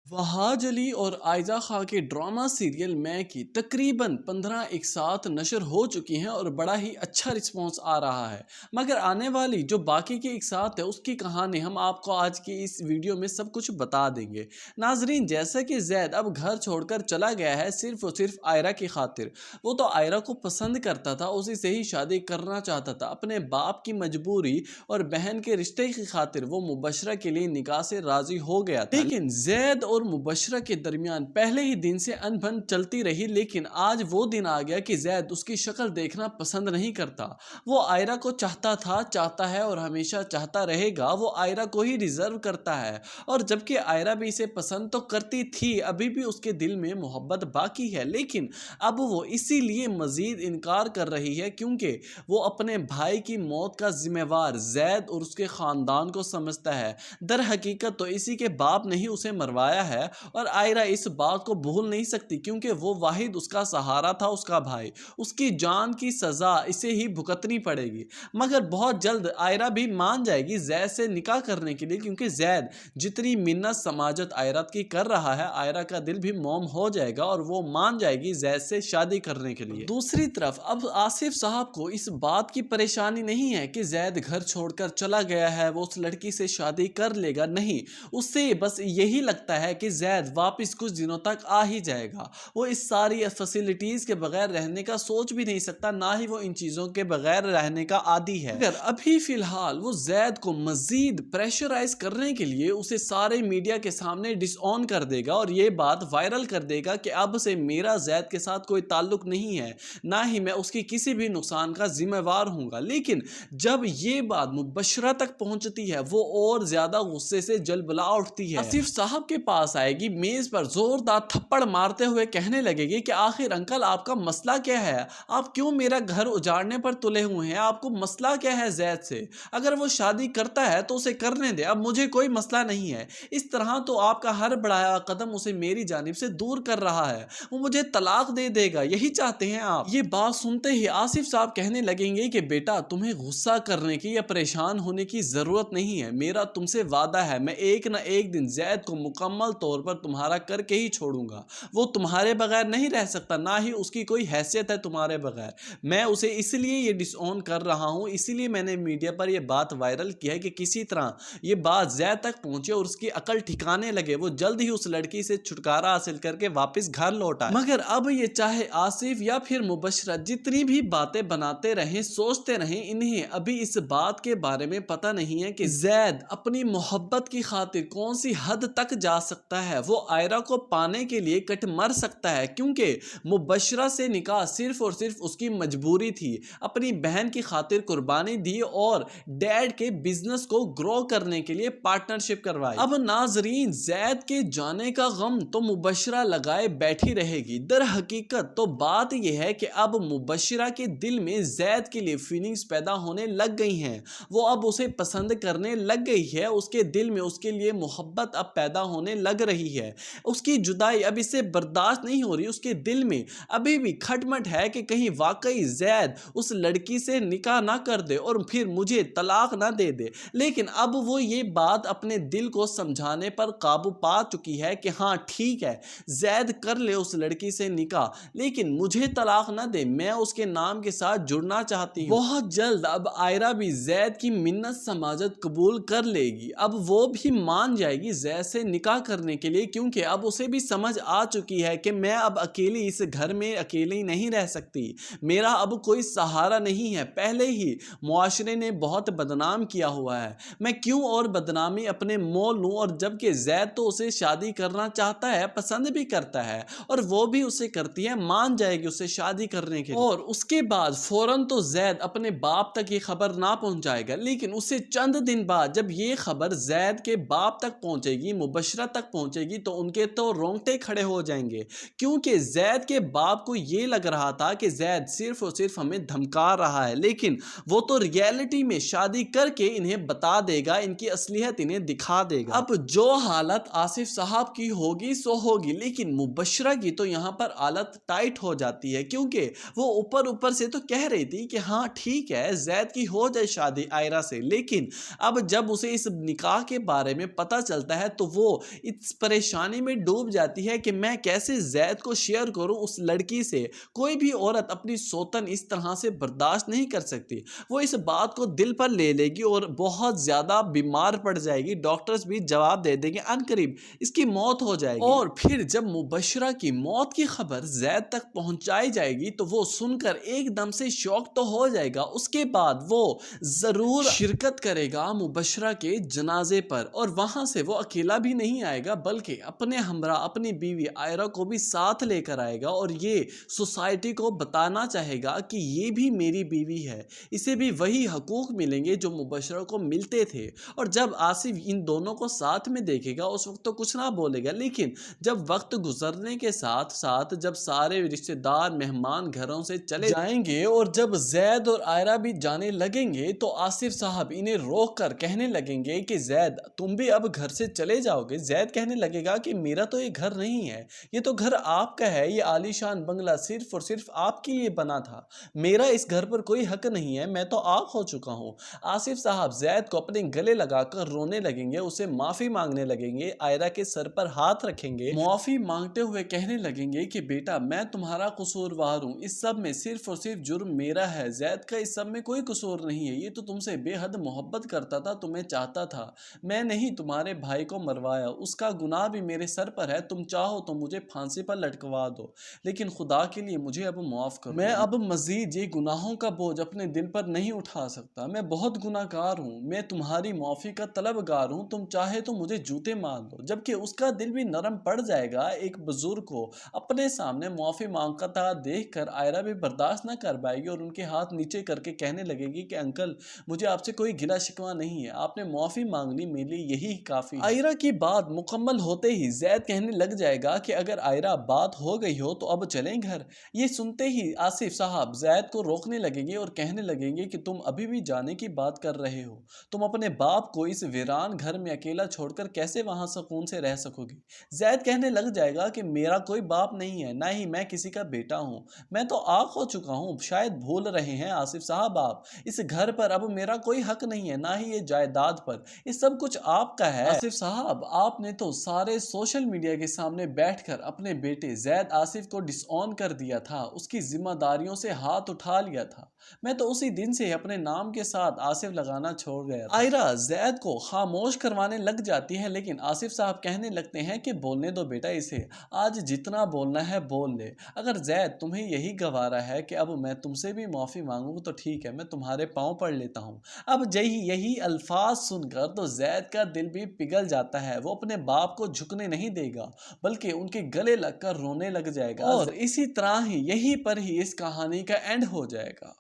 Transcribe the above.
वहाज अली और आयजा खां के drama serial मैं की तकरीबन 15 एक साथ नशर हो चुकी हैं और बड़ा ही अच्छा रिस्पॉन्स आ रहा है। मगर आने वाली जो बाकी की एक साथ है उसकी कहानी हम आपको आज की इस वीडियो में सब कुछ बता देंगे। नाजरीन, जैसा कि जैद अब घर छोड़कर चला गया है सिर्फ और सिर्फ आयरा की खातिर। वो तो आयरा को पसंद करता था, उसी से ही शादी करना चाहता था। अपने बाप की मजबूरी और बहन के रिश्ते की खातिर वो मुबशरा के लिए निकाह से राजी हो गया था। लेकिन जैद और मुबशरा के दरमियान पहले ही दिन से अनबन चलती रही। लेकिन आज वो दिन आ गया कि जैद उसकी शक्ल देखना पसंद नहीं करता। वो आयरा को चाहता है और हमेशा चाहता रहेगा। वो आयरा को ही रिजर्व करता है, और जबकि आयरा भी इसे पसंद तो करती थी, अभी भी उसके दिल में मोहब्बत बाकी है। लेकिन अब वो इसीलिए मजीद इनकार कर रही है क्योंकि वो अपने भाई की मौत का जिम्मेवार जैद और उसके खानदान को समझता है। दर हकीकत तो इसी के बाप ने ही उसे मरवाया है, और आयरा इस बात को भूल नहीं सकती क्योंकि वो वाहिद उसका सहारा था, उसका भाई। उसकी जान की सजा इसे ही भुगतनी पड़ेगी। मगर बहुत जल्द आयरा भी मान जाएगी जैद से निकाह करने के लिए, क्योंकि जैद जितनी मिन्नत समाजत आयरा की कर रहा है, आयरा का दिल भी मोम हो जाएगा और वो मान जाएगी जैद से शादी करने के लिए। दूसरी तरफ अब आसिफ साहब को इस बात की परेशानी नहीं है कि जैद घर छोड़कर चला गया है, वो उस लड़की से शादी कर लेगा। नहीं, उससे बस यही लगता है कि जैद वापस कुछ दिनों तक आ ही जाएगा। वो इस सारी फैसिलिटीज के बगैर रहने का सोच भी नहीं सकता, ना ही वो इन चीजों के बगैर रहने का आदी है। अगर अभी फिलहाल वो जैद को मजीद प्रेशराइज करने के लिए उसे सारे मीडिया के सामने डिसऑन कर देगा और ये बात वायरल कर देगा कि अब से मेरा जैद के साथ कोई ताल्लुक नहीं है, ना ही मैं उसकी किसी भी नुकसान का जिम्मेवार हूंगा। लेकिन जब ये बात मुबशरा तक पहुंचती है, वो और ज्यादा गुस्से से जलबला उठती है। आसिफ साहब के पास आएगी, मेज पर जोरदार थप्पड़ मारते हुए कहने लगेगी कि आखिर अंकल आपका मसला क्या है? आप क्यों मेरा घर उजाड़ने पर तुले हुए हैं? आपको मसला क्या है जैद से? अगर वो शादी करता है तो उसे करने दे, अब मुझे कोई मसला नहीं है। इस तरह तो आपका हर बढ़ाया कदम उसे मेरी जानिब से दूर कर रहा है। वो मुझे तलाक दे देगा, यही चाहते हैं आप? ये बात सुनते ही आसिफ साहब कहने लगेंगे कि बेटा, तुम्हें गुस्सा करने की या परेशान होने की जरूरत नहीं है। मेरा तुमसे वादा है, मैं एक ना एक दिन जैद को मुकम्मल तौर पर तुम्हारा करके ही छोड़ूंगा। वो तुम्हारे बगैर नहीं रह सकता, ना ही उसकी कोई हैसियत है तुम्हारे बगैर। मैं उसे इसलिए ये डिसऑन कर रहा हूँ, इसीलिए मैंने मीडिया पर यह बात वायरल की है कि किसी तरह ये बात जैद तक पहुंचे और उसकी अकल ठिकाने लगे, वो जल्द ही उस लड़की से छुटकारा हासिल करके वापस घर लौट आए। मगर अब ये चाहे आसिफ या फिर मुबशरा जितनी भी बातें बनाते रहें, सोचते रहें, इन्हें अभी इस बात के बारे में पता नहीं है कि जैद अपनी मोहब्बत की खातिर कौन सी हद तक जा सकता है। वो आयरा को पाने के लिए कट मर सकता है, क्योंकि मुबशरा से निकाह सिर्फ और सिर्फ उसकी मजबूरी थी। अपनी बहन की खातिर कुर्बानी दी और डैड के बिजनेस को ग्रो करने के लिए पार्टनरशिप करवाई। अब नाजरीन, जैद के जाने का गम तो मुबशरा लगाए बैठी रहेगी। दर हकीकत तो बात यह है कि अब मुबशरा के दिल में जैद के लिए फीलिंग्स पैदा होने लग गई हैं। वो अब उसे पसंद करने लग गई है। उसके दिल में उसके लिए मोहब्बत अब पैदा होने लग रही है। उसकी जुदाई अब इससे बर्दाश्त नहीं हो रही। उसके दिल में अभी भी खटमट है कि कहीं वाकई जैद उस लड़की से निकाह ना कर दे और फिर मुझे तलाक ना दे दे। लेकिन अब वो ये बात अपने दिल को समझाने पर काबू पा चुकी है कि हाँ ठीक है, जैद कर ले उस लड़की से निकाह, लेकिन मुझे तलाक ना दे, मैं उसके नाम के साथ जुड़ना चाहती हूँ। बहुत जल्द अब आयरा भी जैद की मिन्नत समाजत कबूल कर लेगी। अब वो भी मान जाएगी जैद से निकाह करने के लिए, क्योंकि अब उसे भी समझ आ चुकी है कि मैं अब अकेली इस घर में अकेली नहीं रह सकती। मेरा अब कोई सहारा नहीं है। पहले ही मुआशरे ने बहुत बदनाम किया हुआ है, मैं क्यों और बदनामी अपने मोल लूं? और जबकि जैद तो उसे शादी करना चाहता है, पसंद भी करता है, और वो भी उसे करती है, मान जाएगी उसे शादी करने के लिए। और उसके बाद फौरन तो जैद अपने बाप तक ये खबर ना पहुंचाएगा, लेकिन उससे चंद दिन बाद जब ये खबर जैद के बाप तक पहुंचेगी, मुबशरा तक पहुंचेगी, तो उनके तो रोंगटे खड़े हो जाएंगे। क्योंकि जैद के बाप को ये लग रहा था कि जैद सिर्फ और सिर्फ हमें धमका रहा है, लेकिन वो तो रियलिटी में शादी करके इन्हें बता देगा, इनकी असलियत इन्हें दिखा देगा। अब जो हालत आसिफ साहब की होगी सो होगी, लेकिन मुबशरा की तो यहाँ पर हालत टाइट हो जाती है, क्योंकि वो ऊपर ऊपर से तो कह रही थी कि हाँ ठीक है, जैद की हो जाए शादी आयरा से, लेकिन अब जब उसे इस निकाह के बारे में पता चलता है तो वो इस परेशानी में डूब जाती है कि मैं कैसे जैद को शेयर करूं उस लड़की से। कोई भी औरत अपनी सौतन इस तरह से बर्दाश्त नहीं कर सकती। वो इस बात को दिल पर ले लेगी और बहुत ज्यादा बीमार पड़ जाएगी। डॉक्टर्स भी जवाब दे देंगे अनकरीब इसकी मौत हो जाएगी। और फिर जब मुबशरा की मौत की खबर जैद तक पहुंचाई जाएगी तो वो सुनकर एकदम से शॉक तो हो जाएगा। उसके बाद वो जरूर शिरकत करेगा मुबशरा के जनाजे पर, और वहां से वो अकेला भी नहीं आएगा बल्कि अपने हमरा अपनी बीवी आयरा को भी साथ लेकर आएगा और ये सोसाइटी को बताना चाहेगा कि ये भी मेरी बीवी है, इसे भी वही हकूक मिलेंगे जो मुबशरा को मिलते थे। और जब आसिफ इन दोनों को साथ में देखेगा उस वक्त तो कुछ ना बोलेगा, लेकिन जब वक्त गुजरने के साथ साथ जब सारे रिश्तेदार मेहमान घरों से चले जाएंगे और जब जैद और आयरा भी जाने लगेंगे तो आसिफ साहब इन्हें रोक कर कहने लगेंगे कि जैद तुम भी अब घर से चले जाओगे। जैद कहने लगेगा कि मेरा तो ये घर नहीं है, ये तो घर आपका है, ये आलीशान बंगला सिर्फ और सिर्फ आपके लिए बना था, मेरा इस घर पर कोई हक नहीं है, मैं तो आग हो चुका हूँ। आसिफ साहब जैद को अपने गले लगाकर रोने लगेंगे, उसे माफी मांगने लगेंगे, आयरा के सर पर हाथ रखेंगे, माफी मांगते हुए कहने लगेंगे कि बेटा मैं तुम्हारा कसूरवार हूँ, इस सब में सिर्फ और सिर्फ जुर्म मेरा है, जैद का इस सब में कोई कसूर नहीं है, ये तो तुमसे बेहद मोहब्बत करता था, तुम्हें चाहता था, मैं नहीं तुम्हारे भाई को मरवाया, उसका गुनाह भी मेरे सर पर है, तुम चाहो तो मुझे फांसी पर लटकवा दो, लेकिन खुदा के लिए मुझे अब माफ करो, मैं अब मजीद ये गुनाहों का बोझ अपने दिल पर नहीं उठा सकता, मैं बहुत गुनाहगार हूँ, मैं तुम्हारी माफी का तलबगार हूँ, तुम चाहे तो मुझे जूते मार दो। जबकि उसका दिल भी नरम पड़ जाएगा। एक बुजुर्ग को अपने सामने माफी मांगता देखकर आयरा भी बर्दाश्त न कर पाएगी और उनके हाथ नीचे करके कहने लगेगी कि अंकल मुझे आपसे कोई गिला शिकवा नहीं है, आपने माफी मांग ली, मेरे लिए यही काफी है। आयरा की बात मुकम्मल होते ही जैद कहने लग जाएगा कि अगर आयरा बात हो गई हो तो अब चलें घर। ये सुनते ही आसिफ साहब जैद को रोकने लगेंगे और कहने लगेंगे कि तुम अभी भी जाने की बात कर रहे हो, तुम अपने बाप को इस वीरान घर में अकेला छोड़कर कैसे वहां सुकून से रह सकोगे। जैद कहने लग जाएगा कि मेरा कोई बाप नहीं है, ना ही मैं किसी का बेटा हूं, मैं तो आग हो चुका हूं, शायद भूल रहे हैं आसिफ साहब आप, इस घर पर अब मेरा कोई हक नहीं है, ना ही ये जायदाद पर, ये सब कुछ आपका है। आसिफ साहब आपने तो सारे सोशल मीडिया के सामने बैठकर अपने बेटे जैद आसिफ को डिसऑन कर दिया था, उसकी जिम्मेदारियों से हाथ उठा लिया था, मैं तो उसी दिन से अपने नाम के साथ आसिफ लगाना छोड़ गया था। आयरा जैद को खामोश करवाने लग जाती है, लेकिन आसिफ साहब कहने लगते हैं कि बोलने दो बेटा इसे, आज जितना बोलना है बोल ले, अगर जैद तुम्हें यही गवारा है कि अब मैं तुमसे भी माफी मांगू तो ठीक है, मैं तुम्हारे पांव पड़ लेता हूँ। अब यही अल्फाज सुनकर तो जैद का दिल भी पिघल जाता है, वो अपने बाप को झुकने नहीं देगा बल्कि उनके गले लगकर रोने लग जाएगा और इसी तरह ही यहीं पर ही इस कहानी का एंड हो जाएगा।